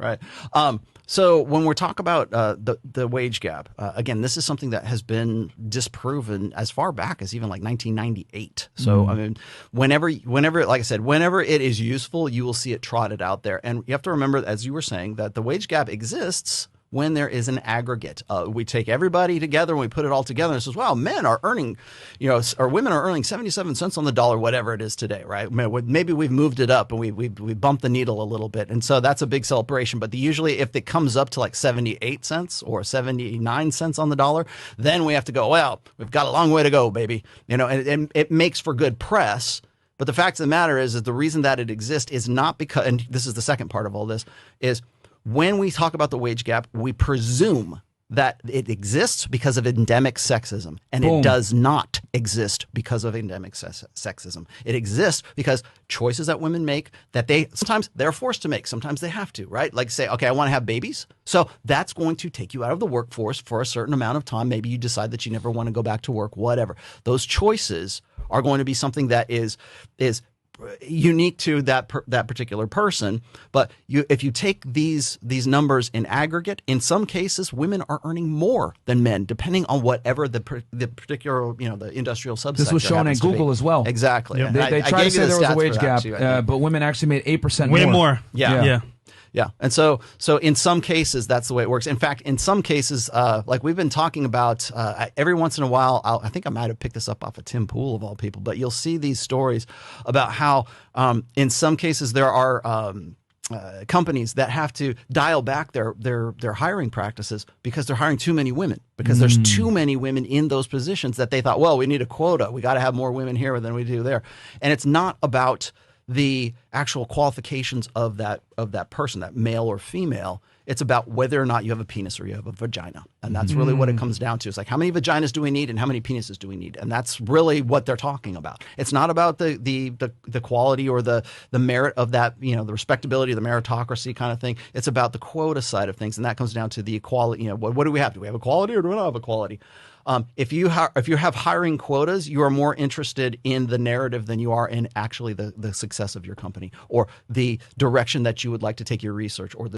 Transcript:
Right. So when we're talking about the wage gap, again, this is something that has been disproven as far back as even like 1998. So I mean, whenever, like I said, whenever it is useful, you will see it trotted out there. And you have to remember, as you were saying, that the wage gap exists when there is an aggregate. We take everybody together and we put it all together and it says, wow, men are earning, or women are earning 77 cents on the dollar, whatever it is today, right? Maybe we've moved it up and we bumped the needle a little bit. And so that's a big celebration. But usually if it comes up to like 78 cents or 79 cents on the dollar, then we have to go, well, we've got a long way to go, baby. And it makes for good press. But the fact of the matter is that the reason that it exists is not because, and this is the second part of all this, is when we talk about the wage gap, we presume that it exists because of endemic sexism, and it does not exist because of endemic sexism. It exists because choices that women make that sometimes they're forced to make, sometimes they have to, right? Like say, okay, I want to have babies. So that's going to take you out of the workforce for a certain amount of time. Maybe you decide that you never want to go back to work, whatever. Those choices are going to be something that is unique to that particular person. But if you take these numbers in aggregate, in some cases, women are earning more than men, depending on whatever the particular, the industrial subsector. This was shown at Google as well. Exactly. Yep. They tried to say there was a wage gap, but women actually made 8% more. Way more. Yeah. Yeah. And so in some cases, that's the way it works. In fact, in some cases, like we've been talking about every once in a while, I think I might have picked this up off of Tim Pool of all people, but you'll see these stories about how in some cases there are companies that have to dial back their hiring practices because they're hiring too many women, because there's too many women in those positions that they thought, well, we need a quota. We got to have more women here than we do there. And it's not about the actual qualifications of that person, that male or female. It's about whether or not you have a penis or you have a vagina. And that's really what it comes down to. It's like, how many vaginas do we need and how many penises do we need? And that's really what they're talking about. It's not about the quality or the merit of that, the respectability, the meritocracy kind of thing. It's about the quota side of things. And that comes down to the equality. What do we have? Do we have equality or do we not have equality? If you have hiring quotas, you are more interested in the narrative than you are in actually the success of your company or the direction that you would like to take your research or the